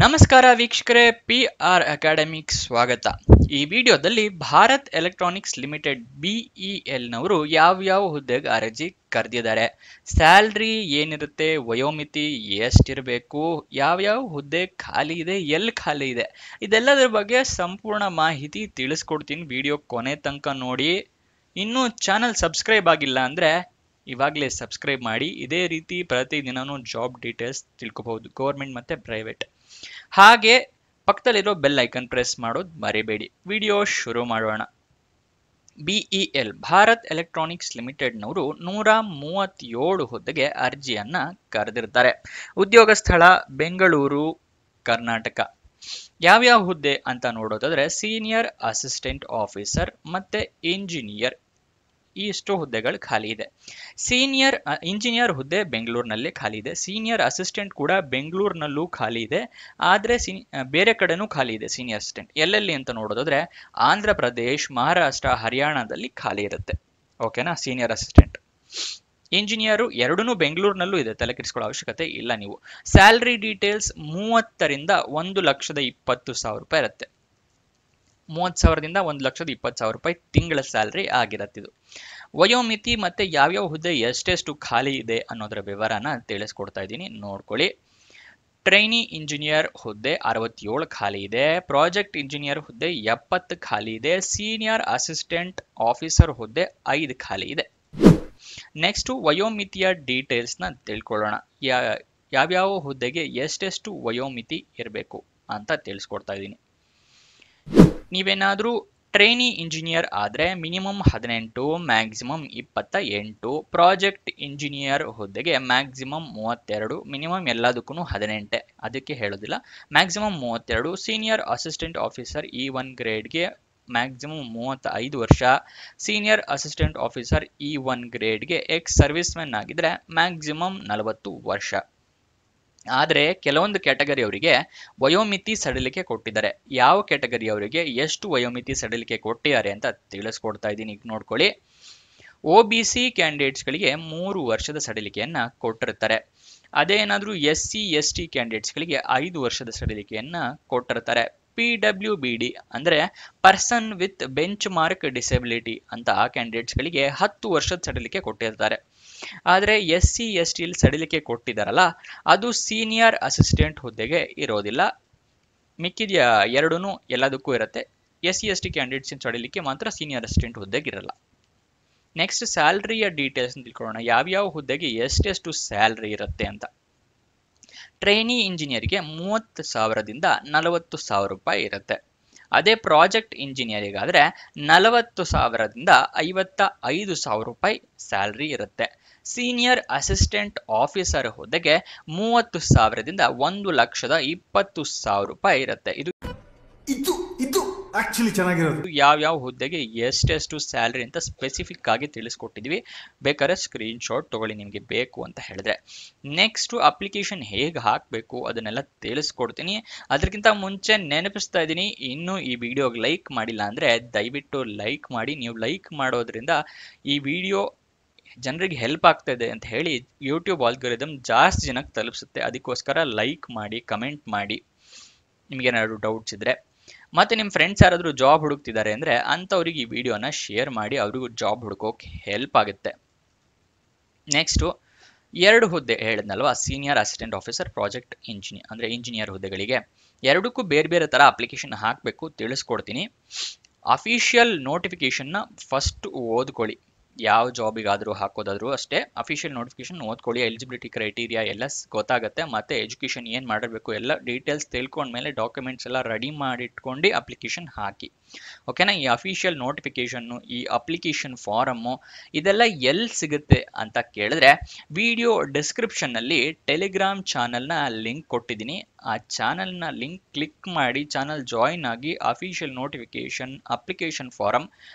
ನಮಸ್ಕಾರ ವೀಕ್ಷಕರೇ, PR academic ಸ್ವಾಗತ. ಈ ವಿಡಿಯೋದಲ್ಲಿ ಭಾರತ್ ಎಲೆಕ್ಟ್ರಾನಿಕ್ಸ್ ಲಿಮಿಟೆಡ್ BEL ನವರು ಯಾವ ಹುದ್ದೆಗೆ ಅರ್ಜಿ ಕರೆದಿದ್ದಾರೆ, ಸ್ಯಾಲ್ರಿ ಏನಿರುತ್ತೆ, ವಯೋಮಿತಿ ಎಷ್ಟಿರಬೇಕು, ಯಾವ ಹುದ್ದೆ ಖಾಲಿ ಇದೆ, ಎಲ್ಲಿ ಖಾಲಿ ಇದೆ, ಇದೆಲ್ಲದರ ಬಗ್ಗೆ ಸಂಪೂರ್ಣ ಮಾಹಿತಿ ತಿಳಿಸ್ಕೊಡ್ತೀನಿ. ವಿಡಿಯೋ ಕೊನೆ ತನಕ ನೋಡಿ. ಇನ್ನೂ ಚಾನಲ್ ಸಬ್ಸ್ಕ್ರೈಬ್ ಆಗಿಲ್ಲ ಅಂದ್ರೆ ಇವಾಗಲೇ ಸಬ್ಸ್ಕ್ರೈಬ್ ಮಾಡಿ. ಇದೇ ರೀತಿ ಪ್ರತಿದಿನನೂ ಜಾಬ್ ಡೀಟೇಲ್ಸ್ ತಿಳ್ಕೊಬಹುದು, ಗೌರ್ಮೆಂಟ್ ಮತ್ತೆ ಪ್ರೈವೇಟ್. ಹಾಗೆ ಪಕ್ಕದಲ್ಲಿರೋ ಬೆಲ್ ಐಕನ್ ಪ್ರೆಸ್ ಮಾಡೋದು ಮರಿಬೇಡಿ. ವಿಡಿಯೋ ಶುರು ಮಾಡೋಣ. BEL ಭಾರತ್ ಎಲೆಕ್ಟ್ರಾನಿಕ್ಸ್ ಲಿಮಿಟೆಡ್ ನವರು 137 ಹುದ್ದೆಗೆ ಅರ್ಜಿಯನ್ನ ಕರೆದಿರ್ತಾರೆ. ಉದ್ಯೋಗ ಸ್ಥಳ ಬೆಂಗಳೂರು, ಕರ್ನಾಟಕ. ಯಾವ್ಯಾವ ಹುದ್ದೆ ಅಂತ ನೋಡೋದಾದ್ರೆ ಸೀನಿಯರ್ ಅಸಿಸ್ಟೆಂಟ್ ಆಫೀಸರ್ ಮತ್ತೆ ಇಂಜಿನಿಯರ್, ಇಷ್ಟು ಹುದ್ದೆಗಳು ಖಾಲಿ ಇದೆ. ಸೀನಿಯರ್ ಇಂಜಿನಿಯರ್ ಹುದ್ದೆ ಬೆಂಗಳೂರಿನಲ್ಲಿ ಖಾಲಿ ಇದೆ. ಸೀನಿಯರ್ ಅಸಿಸ್ಟೆಂಟ್ ಕೂಡ ಬೆಂಗಳೂರಿನಲ್ಲೂ ಖಾಲಿ ಇದೆ, ಆದ್ರೆ ಬೇರೆ ಕಡೆನೂ ಖಾಲಿ ಇದೆ ಸೀನಿಯರ್ ಅಸಿಸ್ಟೆಂಟ್. ಎಲ್ಲೆಲ್ಲಿ ಅಂತ ನೋಡೋದಾದ್ರೆ ಆಂಧ್ರ ಪ್ರದೇಶ್, ಮಹಾರಾಷ್ಟ್ರ, ಹರಿಯಾಣದಲ್ಲಿ ಖಾಲಿ ಇರುತ್ತೆ. ಓಕೆನಾ. ಸೀನಿಯರ್ ಅಸಿಸ್ಟೆಂಟ್, ಇಂಜಿನಿಯರು ಎರಡೂ ಬೆಂಗಳೂರಿನಲ್ಲೂ ಇದೆ, ತಲೆ ಕೆಡಿಸ್ಕೊಳ್ಳೋ ಅವಶ್ಯಕತೆ ಇಲ್ಲ ನೀವು. ಸ್ಯಾಲ್ರಿ ಡೀಟೇಲ್ಸ್ 30ರಿಂದ 1,20,000 ರೂಪಾಯಿ ಇರುತ್ತೆ. 30,000ದಿಂದ 1,20,000 ರೂಪಾಯಿ ತಿಂಗಳ ಸ್ಯಾಲ್ರಿ ಆಗಿರತ್ತಿದು. ವಯೋಮಿತಿ ಮತ್ತೆ ಯಾವ್ಯಾವ ಹುದ್ದೆ ಎಷ್ಟೆಷ್ಟು ಖಾಲಿ ಇದೆ ಅನ್ನೋದರ ವಿವರನ ತಿಳಿಸ್ಕೊಡ್ತಾ ಇದ್ದೀನಿ, ನೋಡ್ಕೊಳ್ಳಿ. ಟ್ರೈನಿ ಇಂಜಿನಿಯರ್ ಹುದ್ದೆ 67 ಖಾಲಿ ಇದೆ. ಪ್ರಾಜೆಕ್ಟ್ ಇಂಜಿನಿಯರ್ ಹುದ್ದೆ 70 ಖಾಲಿ ಇದೆ. ಸೀನಿಯರ್ ಅಸಿಸ್ಟೆಂಟ್ ಆಫೀಸರ್ ಹುದ್ದೆ 5 ಖಾಲಿ ಇದೆ. ನೆಕ್ಸ್ಟ್ ವಯೋಮಿತಿಯ ಡೀಟೇಲ್ಸ್ ನ ತಿಳ್ಕೊಳ್ಳೋಣ. ಯಾವ್ಯಾವ ಹುದ್ದೆಗೆ ಎಷ್ಟೆಷ್ಟು ವಯೋಮಿತಿ ಇರಬೇಕು ಅಂತ ತಿಳಿಸ್ಕೊಡ್ತಾ ಇದ್ದೀನಿ. ನೀವೇನಾದ್ರೂ ಟ್ರೈನಿ ಇಂಜಿನಿಯರ್ ಆದ್ರೆ ಮಿನಿಮಮ್ 18, ಮ್ಯಾಕ್ಸಿಮಮ್ 28. ಪ್ರಾಜೆಕ್ಟ್ ಇಂಜಿನಿಯರ್ ಹುದ್ದೆಗೆ ಮ್ಯಾಕ್ಸಿಮಮ್ 32, ಮಿನಿಮಮ್ ಎಲ್ಲದಕ್ಕೂ 18, ಅದಕ್ಕೆ ಹೇಳೋದಿಲ್ಲ, maximum 32. Senior assistant officer E1 ಗ್ರೇಡ್ಗೆ ಮ್ಯಾಕ್ಸಿಮಮ್ 35 ವರ್ಷ. ಸೀನಿಯರ್ ಅಸಿಸ್ಟೆಂಟ್ ಆಫೀಸರ್ E1 ಗ್ರೇಡ್ಗೆ ಎಕ್ಸ್ ಸರ್ವಿಸ್ ಮೆನ್ ಆಗಿದ್ರೆ ಮ್ಯಾಕ್ಸಿಮಮ್ 40 ವರ್ಷ. ಆದರೆ ಕೆಲವೊಂದು ಕ್ಯಾಟಗರಿ ಅವರಿಗೆ ವಯೋಮಿತಿ ಸಡಿಲಿಕೆ ಕೊಟ್ಟಿದ್ದಾರೆ. ಯಾವ ಕ್ಯಾಟಗರಿ ಅವರಿಗೆ ಎಷ್ಟು ವಯೋಮಿತಿ ಸಡಿಲಿಕೆ ಕೊಟ್ಟಿದ್ದಾರೆ ಅಂತ ತಿಳಿಸ್ಕೊಡ್ತಾ ಇದ್ದೀನಿ, ಈಗ ನೋಡ್ಕೊಳ್ಳಿ. OBC ಕ್ಯಾಂಡಿಡೇಟ್ಸ್ಗಳಿಗೆ 3 ವರ್ಷದ ಸಡಿಲಿಕೆಯನ್ನ ಕೊಟ್ಟಿರ್ತಾರೆ. ಅದೇನಾದ್ರೂ SC ST ಕ್ಯಾಂಡಿಡೇಟ್ಸ್ಗಳಿಗೆ 5 ವರ್ಷದ ಸಡಿಲಿಕೆಯನ್ನ ಕೊಟ್ಟಿರ್ತಾರೆ. PWBD ಅಂದ್ರೆ person with bench mark disability ಅಂತ ಆ ಕ್ಯಾಂಡಿಡೇಟ್ಸ್ಗಳಿಗೆ 10 ವರ್ಷದ ಸಡಿಲಿಕೆ ಕೊಟ್ಟಿರ್ತಾರೆ. ಆದರೆ SC ST ಸಡಿಲಿಕೆ ಕೊಟ್ಟಿದಾರಲ್ಲ, ಅದು ಸೀನಿಯರ್ ಅಸಿಸ್ಟೆಂಟ್ ಹುದ್ದೆಗೆ ಇರೋದಿಲ್ಲ. ಮಿಕ್ಕಿದ ಎರಡೂ ಎಲ್ಲದಕ್ಕೂ ಇರುತ್ತೆ. SC ST ಕ್ಯಾಂಡಿಡೇಟ್ಸ್ ಸಡಿಲಿಕೆ ಮಾತ್ರ ಸೀನಿಯರ್ ಅಸಿಸ್ಟೆಂಟ್ ಹುದ್ದೆಗೆ ಇರಲ್ಲ. ನೆಕ್ಸ್ಟ್ ಸ್ಯಾಲ್ರಿಯ ಡೀಟೇಲ್ಸ್ ತಿಳ್ಕೊಳ್ಳೋಣ. ಯಾವ್ಯಾವ ಹುದ್ದೆಗೆ ಎಷ್ಟೆಷ್ಟು ಸ್ಯಾಲ್ರಿ ಇರುತ್ತೆ ಅಂತ. ಟ್ರೈನಿ ಇಂಜಿನಿಯರ್ಗೆ 30,000ದಿಂದ 40,000 ರೂಪಾಯಿ ಇರುತ್ತೆ. ಅದೇ ಪ್ರಾಜೆಕ್ಟ್ ಇಂಜಿನಿಯರಿಗಾದ್ರೆ 40,000ದಿಂದ 55,000 ರೂಪಾಯಿ ಸ್ಯಾಲ್ರಿ ಇರುತ್ತೆ. ಸೀನಿಯರ್ ಅಸಿಸ್ಟೆಂಟ್ ಆಫೀಸರ್ ಹುದ್ದೆಗೆ 30,000ದಿಂದ 1,20,000 ರೂಪಾಯಿ ಇರುತ್ತೆ. ಇದು ಆಕ್ಚುಲಿ ಚೆನ್ನಾಗಿರೋದು. ಯಾವ್ಯಾವ ಹುದ್ದೆಗೆ ಎಷ್ಟೆಷ್ಟು ಸ್ಯಾಲ್ರಿ ಅಂತ ಸ್ಪೆಸಿಫಿಕ್ ಆಗಿ ತಿಳಿಸ್ಕೊಟ್ಟಿದ್ವಿ. ಬೇಕಾದ್ರೆ ಸ್ಕ್ರೀನ್ ಶಾಟ್ ತಗೊಳ್ಳಿ ನಿಮಗೆ ಬೇಕು ಅಂತ ಹೇಳಿದ್ರೆ. ನೆಕ್ಸ್ಟ್ ಅಪ್ಲಿಕೇಶನ್ ಹೇಗೆ ಹಾಕಬೇಕು ಅದನ್ನೆಲ್ಲ ತಿಳಿಸ್ಕೊಡ್ತೀನಿ. ಅದಕ್ಕಿಂತ ಮುಂಚೆ ನೆನಪಿಸ್ತಾ ಇದ್ದೀನಿ, ಇನ್ನೂ ಈ ವಿಡಿಯೋಗೆ ಲೈಕ್ ಮಾಡಿಲ್ಲ ಅಂದ್ರೆ ದಯವಿಟ್ಟು ಲೈಕ್ ಮಾಡಿ. ನೀವು ಲೈಕ್ ಮಾಡೋದ್ರಿಂದ ಈ ವಿಡಿಯೋ ಜನರಿಗೆ ಹೆಲ್ಪ್ ಆಗ್ತಾ ಇದೆ ಅಂತ ಹೇಳಿ ಯೂಟ್ಯೂಬ್ ಆಲ್ಗೊರಿದಮ್ ಜಾಸ್ತಿ ಜನಕ್ಕೆ ತಲುಪಿಸುತ್ತೆ. ಅದಕ್ಕೋಸ್ಕರ ಲೈಕ್ ಮಾಡಿ, ಕಮೆಂಟ್ ಮಾಡಿ ನಿಮ್ಗೇನಾದ್ರು ಡೌಟ್ಸ್ ಇದ್ರೆ. ಮತ್ತೆ ನಿಮ್ಮ ಫ್ರೆಂಡ್ಸ್ ಯಾರಾದರೂ ಜಾಬ್ ಹುಡುಕ್ತಿದ್ದಾರೆ ಅಂದ್ರೆ ಅಂಥವ್ರಿಗೆ ಈ ವಿಡಿಯೋನ ಶೇರ್ ಮಾಡಿ, ಅವ್ರಿಗೂ ಜಾಬ್ ಹುಡುಕೋಕೆ ಹೆಲ್ಪ್ ಆಗುತ್ತೆ. ನೆಕ್ಸ್ಟು 2 ಹುದ್ದೆ ಹೇಳಿದ್ನಲ್ವಾ, senior assistant officer, project engineer ಅಂದ್ರೆ ಇಂಜಿನಿಯರ್ ಹುದ್ದೆಗಳಿಗೆ. ಎರಡಕ್ಕೂ ಬೇರೆ ಬೇರೆ ತರ ಅಪ್ಲಿಕೇಶನ್ ಹಾಕಬೇಕು, ತಿಳಿಸ್ಕೊಡ್ತೀನಿ. ಅಫಿಷಿಯಲ್ ನೋಟಿಫಿಕೇಶನ್ನ ಫಸ್ಟ್ ಓದ್ಕೊಳ್ಳಿ. ಯಾವ ಜಾಬಿಗಾದರೂ ಹಾಕೋದಾದ್ರೂ ಅಷ್ಟೇ ಅಫಿಷಿಯಲ್ ನೋಟಿಫಿಕೇಶನ್ ಓದ್ಕೊಳ್ಳಿ. ಎಲಿಜಿಬಿಲಿಟಿ ಕ್ರೈಟೀರಿಯಾ ಎಲ್ಲ ಗೊತ್ತಾಗುತ್ತೆ. ಮತ್ತೆ ಎಜುಕೇಶನ್ ಏನು ಮಾಡಿರಬೇಕು ಎಲ್ಲ ಡೀಟೇಲ್ಸ್ ತಿಳ್ಕೊಂಡ್ಮೇಲೆ ಡಾಕ್ಯುಮೆಂಟ್ಸ್ ಎಲ್ಲ ರೆಡಿ ಮಾಡಿಟ್ಕೊಂಡು ಅಪ್ಲಿಕೇಶನ್ ಹಾಕಿ. ಓಕೆನಾ. ಈ ಅಫಿಷಿಯಲ್ ನೋಟಿಫಿಕೇಶನ್ನು, ಈ ಅಪ್ಲಿಕೇಶನ್ ಫಾರಮ್ಮು ಇದೆಲ್ಲ ಎಲ್ಲಿ ಸಿಗುತ್ತೆ ಅಂತ ಕೇಳಿದ್ರೆ ವಿಡಿಯೋ ಡಿಸ್ಕ್ರಿಪ್ಷನ್ನಲ್ಲಿ ಟೆಲಿಗ್ರಾಮ್ ಚಾನಲ್ನ ಲಿಂಕ್ ಕೊಟ್ಟಿದ್ದೀನಿ. ಆ ಚಾನಲ್ನ ಲಿಂಕ್ ಕ್ಲಿಕ್ ಮಾಡಿ ಚಾನಲ್ ಜಾಯಿನ್ ಆಗಿ ಅಫಿಷಿಯಲ್ ನೋಟಿಫಿಕೇಶನ್, ಅಪ್ಲಿಕೇಶನ್ ಫಾರಮ್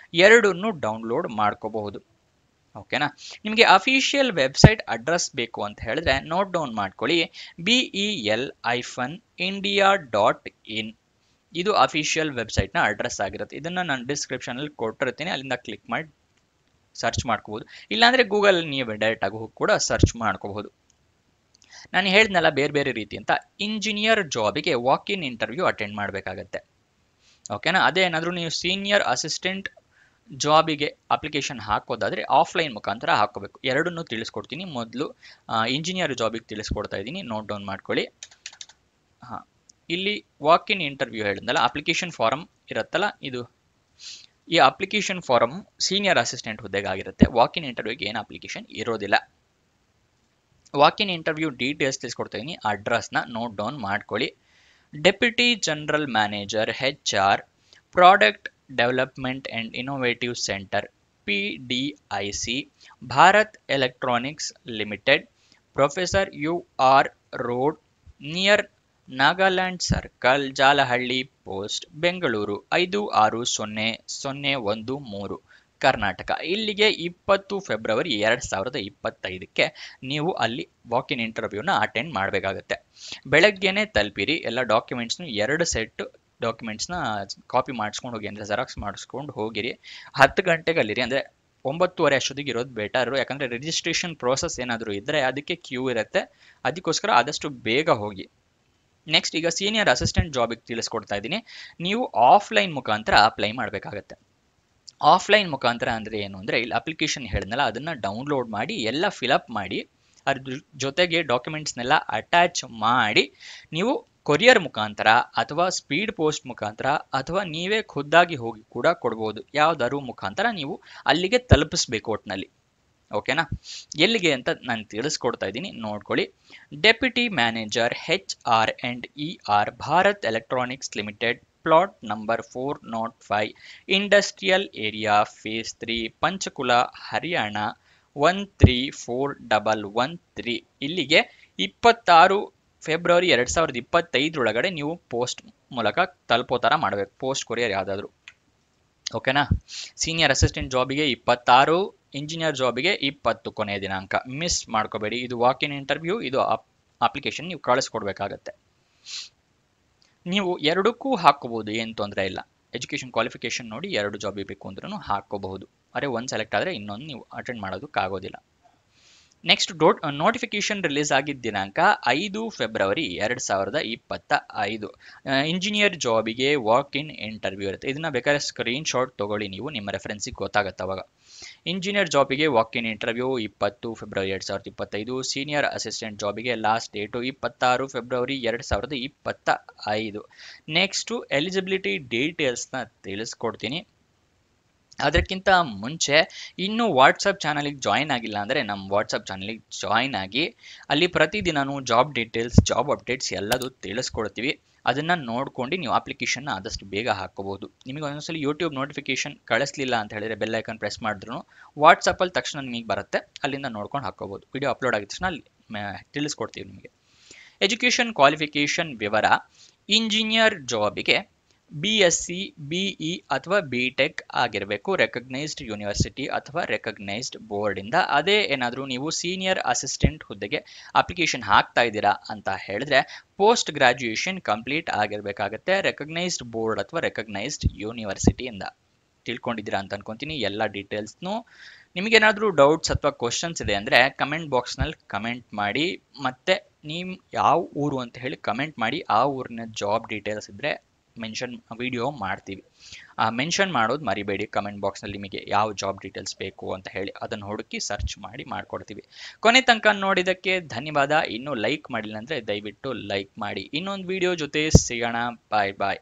ಎರಡನ್ನೂ ಡೌನ್ಲೋಡ್ ಮಾಡ್ಕೋಬಹುದು. ಓಕೆನಾ. ನಿಮಗೆ ಅಫಿಷಿಯಲ್ ವೆಬ್ಸೈಟ್ ಅಡ್ರೆಸ್ ಬೇಕು ಅಂತ ಹೇಳಿದ್ರೆ ನೋಟ್ ಡೌನ್ ಮಾಡ್ಕೊಳ್ಳಿ. BEL-India.in ಇದು ಅಫಿಷಿಯಲ್ ವೆಬ್ಸೈಟ್ನ ಅಡ್ರೆಸ್ ಆಗಿರುತ್ತೆ. ಇದನ್ನ ನಾನು ಡಿಸ್ಕ್ರಿಪ್ಷನಲ್ಲಿ ಕೊಟ್ಟಿರ್ತೀನಿ, ಅಲ್ಲಿಂದ ಕ್ಲಿಕ್ ಮಾಡಿ ಸರ್ಚ್ ಮಾಡ್ಕೋಬಹುದು. ಇಲ್ಲಾಂದ್ರೆ ಗೂಗಲ್ ನೀವು ಡೈರೆಕ್ಟ್ ಆಗಿ ಹೋಗಿ ಕೂಡ ಸರ್ಚ್ ಮಾಡ್ಕೋಬಹುದು. ನಾನು ಹೇಳಿದ್ನಲ್ಲ ಬೇರೆ ಬೇರೆ ರೀತಿ ಅಂತ. ಇಂಜಿನಿಯರ್ ಜಾಬಿಗೆ ವಾಕ್ ಇನ್ ಇಂಟರ್ವ್ಯೂ ಅಟೆಂಡ್ ಮಾಡಬೇಕಾಗತ್ತೆ. ಓಕೆನಾ. ಅದೇ ಏನಾದರೂ ನೀವು ಸೀನಿಯರ್ ಅಸಿಸ್ಟೆಂಟ್ ಜಾಬಿಗೆ ಅಪ್ಲಿಕೇಶನ್ ಹಾಕೋದಾದ್ರೆ ಆಫ್ಲೈನ್ ಮುಖಾಂತರ ಹಾಕೋಬೇಕು. ಎರಡನ್ನೂ ತಿಳಿಸ್ಕೊಡ್ತೀನಿ. ಮೊದಲು ಇಂಜಿನಿಯರ್ ಜಾಬಿಗೆ ತಿಳಿಸ್ಕೊಡ್ತಾ ಇದ್ದೀನಿ, ನೋಟ್ ಡೌನ್ ಮಾಡ್ಕೊಳ್ಳಿ. ಇಲ್ಲಿ ವಾಕ್ ಇನ್ ಇಂಟರ್ವ್ಯೂ ಹೇಳಿದ್ನಲ್ಲ, ಅಪ್ಲಿಕೇಶನ್ ಫಾರಂ ಇರುತ್ತಲ್ಲ, ಈ ಅಪ್ಲಿಕೇಶನ್ ಫಾರಂ ಸೀನಿಯರ್ ಅಸಿಸ್ಟೆಂಟ್ ಹುದ್ದೆಗೆ ಆಗಿರುತ್ತೆ. ವಾಕ್ ಇನ್ ಇಂಟರ್ವ್ಯೂಗೆ ಏನು ಅಪ್ಲಿಕೇಶನ್ ಇರೋದಿಲ್ಲ. ವಾಕ್ ಇನ್ ಇಂಟರ್ವ್ಯೂ ಡೀಟೇಲ್ಸ್ ತಿಳಿಸ್ಕೊಡ್ತಾ ಇದ್ದೀನಿ, ಅಡ್ರೆಸ್ನ ನೋಟ್ ಡೌನ್ ಮಾಡ್ಕೊಳ್ಳಿ. Deputy general manager HR, product development and innovative centre PDIC, Bharat electronics limited, professor UR road, near Nagaland circle, Jalahalli post, Bengaluru 560013, Karnataka. ಇಲ್ಲಿಗೆ 20 February 2025ಕ್ಕೆ ನೀವು ಅಲ್ಲಿ ವಾಕ್ ಇನ್ ಇಂಟರ್ವ್ಯೂನ ಅಟೆಂಡ್ ಮಾಡಬೇಕಾಗತ್ತೆ. ಬೆಳಗ್ಗೆನೆ ತಲುಪಿರಿ. ಎಲ್ಲ ಡಾಕ್ಯುಮೆಂಟ್ಸ್ನು 2 ಸೆಟ್ ಡಾಕ್ಯುಮೆಂಟ್ಸ್ನ ಕಾಪಿ ಮಾಡಿಸ್ಕೊಂಡು ಹೋಗಿ, ಅಂದರೆ ಜೆರಾಕ್ಸ್ ಮಾಡಿಸ್ಕೊಂಡು ಹೋಗಿರಿ. 10 ಗಂಟೆಗೆ ಅಲ್ಲಿರಿ, ಅಂದರೆ 9:30 ಅಷ್ಟೊತ್ತಿಗೆ ಇರೋದು ಬೆಟರು. ಯಾಕಂದರೆ ರಿಜಿಸ್ಟ್ರೇಷನ್ ಪ್ರೋಸೆಸ್ ಏನಾದರೂ ಇದ್ದರೆ ಅದಕ್ಕೆ ಕ್ಯೂ ಇರುತ್ತೆ, ಅದಕ್ಕೋಸ್ಕರ ಆದಷ್ಟು ಬೇಗ ಹೋಗಿ. ನೆಕ್ಸ್ಟ್ ಈಗ ಸೀನಿಯರ್ ಅಸಿಸ್ಟೆಂಟ್ ಜಾಬಿಗೆ ತಿಳಿಸ್ಕೊಡ್ತಾ ಇದ್ದೀನಿ. ನೀವು ಆಫ್ಲೈನ್ ಮುಖಾಂತರ ಅಪ್ಲೈ ಮಾಡಬೇಕಾಗತ್ತೆ. ಆಫ್ಲೈನ್ ಮುಖಾಂತರ ಅಂದರೆ ಏನು ಅಂದರೆ, ಇಲ್ಲಿ ಅಪ್ಲಿಕೇಶನ್ ಹೇಳಿದ್ನಲ್ಲ ಅದನ್ನು ಡೌನ್ಲೋಡ್ ಮಾಡಿ ಎಲ್ಲ ಫಿಲಪ್ ಮಾಡಿ, ಅದ್ರ ಜೊತೆಗೆ ಡಾಕ್ಯುಮೆಂಟ್ಸ್ನೆಲ್ಲ ಅಟ್ಯಾಚ್ ಮಾಡಿ ನೀವು ಕೊರಿಯರ್ ಮುಖಾಂತರ ಅಥವಾ ಸ್ಪೀಡ್ ಪೋಸ್ಟ್ ಮುಖಾಂತರ ಅಥವಾ ನೀವೇ ಖುದ್ದಾಗಿ ಹೋಗಿ ಕೂಡ ಕೊಡ್ಬೋದು. ಯಾವುದಾದ್ರು ಮುಖಾಂತರ ನೀವು ಅಲ್ಲಿಗೆ ತಲುಪಿಸ್ಬೇಕು ಒಟ್ಟಿನಲ್ಲಿ. ಓಕೆನಾ. ಎಲ್ಲಿಗೆ ಅಂತ ನಾನು ತಿಳಿಸ್ಕೊಡ್ತಾ ಇದ್ದೀನಿ, ನೋಡ್ಕೊಳ್ಳಿ. Deputy manager HR and ER, Bharat electronics limited, plot number 405, industrial area, phase 3, Panchkula, Haryana 134113. ಇಲ್ಲಿಗೆ 26 ಫೆಬ್ರವರಿ 2025 ನೀವು ಪೋಸ್ಟ್ ಮೂಲಕ ತಲುಪೋ ಥರ ಮಾಡಬೇಕು, ಪೋಸ್ಟ್ ಕೊರಿಯರ್ ಯಾವುದಾದ್ರು. ಓಕೆನಾ. ಸೀನಿಯರ್ ಅಸಿಸ್ಟೆಂಟ್ ಜಾಬಿಗೆ 26, ಇಂಜಿನಿಯರ್ ಜಾಬಿಗೆ 20 ಕೊನೆಯ ದಿನಾಂಕ. ಮಿಸ್ ಮಾಡ್ಕೋಬೇಡಿ. ಇದು ವಾಕ್ ಇನ್ ಇಂಟರ್ವ್ಯೂ, ಇದು ಅಪ್ಲಿಕೇಶನ್ ನೀವು ಕಳಿಸ್ಕೊಡ್ಬೇಕಾಗತ್ತೆ. ನೀವು ಎರಡಕ್ಕೂ ಹಾಕೋಬಹುದು, ಏನು ತೊಂದರೆ ಇಲ್ಲ. ಎಜುಕೇಷನ್ ಕ್ವಾಲಿಫಿಕೇಶನ್ ನೋಡಿ 2 ಜಾಬ್ ಬೇಕು ಅಂದ್ರೂ ಹಾಕೋಬಹುದು. ಅರೆ ಒಂದು ಸೆಲೆಕ್ಟ್ ಆದರೆ ಇನ್ನೊಂದು ನೀವು ಅಟೆಂಡ್ ಮಾಡೋದಕ್ಕಾಗೋದಿಲ್ಲ. ನೆಕ್ಸ್ಟ್ ನೋಟಿಫಿಕೇಶನ್ ರಿಲೀಸ್ ಆಗಿದ್ದ ದಿನಾಂಕ 5 ಫೆಬ್ರವರಿ 2025. ಇಂಜಿನಿಯರ್ ಜಾಬಿಗೆ ವಾಕ್ ಇನ್ ಇಂಟರ್ವ್ಯೂ ಇರುತ್ತೆ. ಇದನ್ನ ಬೇಕಾದ್ರೆ ಸ್ಕ್ರೀನ್ ಶಾಟ್ ತೊಗೊಳ್ಳಿ, ನೀವು ನಿಮ್ಮ ರೆಫರೆನ್ಸಿಗೆ ಗೊತ್ತಾಗುತ್ತೆ ಅವಾಗ. ಇಂಜಿನಿಯರ್ ಜಾಬಿಗೆ walk in interview 20 February 2025. Senior assistant ಜಾಬಿಗೆ last date 26 February 2025. Next eligibility ಡೀಟೇಲ್ಸ್ನ ತಿಳಿಸ್ಕೊಡ್ತೀನಿ. ಅದಕ್ಕಿಂತ ಮುಂಚೆ ಇನ್ನೂ ವಾಟ್ಸಪ್ ಚಾನಲಿಗೆ ಜಾಯಿನ್ ಆಗಿಲ್ಲ ಅಂದರೆ ನಮ್ಮ ವಾಟ್ಸಪ್ ಚಾನಲಿಗೆ ಜಾಯಿನ್ ಆಗಿ. ಅಲ್ಲಿ ಪ್ರತಿದಿನವೂ ಜಾಬ್ ಡೀಟೇಲ್ಸ್, ಜಾಬ್ ಅಪ್ಡೇಟ್ಸ್ ಎಲ್ಲದೂ ತಿಳಿಸ್ಕೊಡ್ತೀವಿ. ಅದನ್ನು ನೋಡ್ಕೊಂಡು ನೀವು ಅಪ್ಲಿಕೇಶನ್ನ ಆದಷ್ಟು ಬೇಗ ಹಾಕೋಬಹುದು. ನಿಮಗೆ ಒಂದೊಂದ್ಸಲಿ ಯೂಟ್ಯೂಬ್ ನೋಟಿಫಿಕೇಶನ್ ಕಳಿಸ್ಲಿಲ್ಲ ಅಂತ ಹೇಳಿದರೆ ಬೆಲ್ ಐಕಾನ್ ಪ್ರೆಸ್ ಮಾಡಿದ್ರು ವಾಟ್ಸಪ್ಪಲ್ಲಿ ತಕ್ಷಣ ನಿಮಗೆ ಬರುತ್ತೆ, ಅಲ್ಲಿಂದ ನೋಡ್ಕೊಂಡು ಹಾಕೋಬಹುದು. ವಿಡಿಯೋ ಅಪ್ಲೋಡ್ ಆಗಿದ ತಕ್ಷಣ ಅಲ್ಲಿ ತಿಳಿಸ್ಕೊಡ್ತೀವಿ ನಿಮಗೆ. ಎಜುಕೇಷನ್ ಕ್ವಾಲಿಫಿಕೇಷನ್ ವಿವರ: ಇಂಜಿನಿಯರ್ ಜಾಬಿಗೆ BSc, BE ಅಥವಾ BTech ಆಗಿರಬೇಕು, ರೆಕಗ್ನೈಸ್ಡ್ ಯೂನಿವರ್ಸಿಟಿ ಅಥವಾ ರೆಕಗ್ನೈಸ್ಡ್ ಬೋರ್ಡಿಂದ. ಅದೇ ಏನಾದರೂ ನೀವು ಸೀನಿಯರ್ ಅಸಿಸ್ಟೆಂಟ್ ಹುದ್ದೆಗೆ ಅಪ್ಲಿಕೇಶನ್ ಹಾಕ್ತಾ ಇದ್ದೀರಾ ಅಂತ ಹೇಳಿದ್ರೆ ಪೋಸ್ಟ್ ಗ್ರಾಜ್ಯುಯೇಷನ್ ಕಂಪ್ಲೀಟ್ ಆಗಿರಬೇಕಾಗತ್ತೆ, ರೆಕಗ್ನೈಸ್ಡ್ ಬೋರ್ಡ್ ಅಥವಾ ರೆಕಗ್ನೈಸ್ಡ್ ಯೂನಿವರ್ಸಿಟಿಯಿಂದ. ತಿಳ್ಕೊಂಡಿದ್ದೀರಾ ಅಂತ ಅನ್ಕೊಂತೀನಿ ಎಲ್ಲ ಡೀಟೇಲ್ಸ್ನು. ನಿಮಗೇನಾದರೂ ಡೌಟ್ಸ್ ಅಥವಾ ಕ್ವಶನ್ಸ್ ಇದೆ ಅಂದರೆ ಕಮೆಂಟ್ ಬಾಕ್ಸ್ನಲ್ಲಿ ಕಮೆಂಟ್ ಮಾಡಿ, ಮತ್ತು ನೀವು ಯಾವ ಊರು ಅಂತ ಹೇಳಿ ಕಮೆಂಟ್ ಮಾಡಿ. ಆ ಊರಿನ ಜಾಬ್ ಡೀಟೇಲ್ಸ್ ಇದ್ದರೆ ಮೆನ್ಷನ್ ವಿಡಿಯೋ ಮಾಡ್ತೀವಿ. ಮೆನ್ಷನ್ ಮಾಡೋದು ಮರಿಬೇಡಿ ಕಮೆಂಟ್ ಬಾಕ್ಸ್ನಲ್ಲಿ, ನಿಮಗೆ ಯಾವ ಜಾಬ್ ಡೀಟೇಲ್ಸ್ ಬೇಕು ಅಂತ ಹೇಳಿ ಅದನ್ನು ಹುಡುಕಿ ಸರ್ಚ್ ಮಾಡಿ ಮಾಡಿಕೊಡ್ತೀವಿ. ಕೊನೆ ತನಕ ನೋಡಿದ್ದಕ್ಕೆ ಧನ್ಯವಾದ. ಇನ್ನೂ ಲೈಕ್ ಮಾಡಿಲ್ಲ ಅಂದರೆ ದಯವಿಟ್ಟು ಲೈಕ್ ಮಾಡಿ. ಇನ್ನೊಂದು ವಿಡಿಯೋ ಜೊತೆ ಸಿಗೋಣ. ಬಾಯ್ ಬಾಯ್.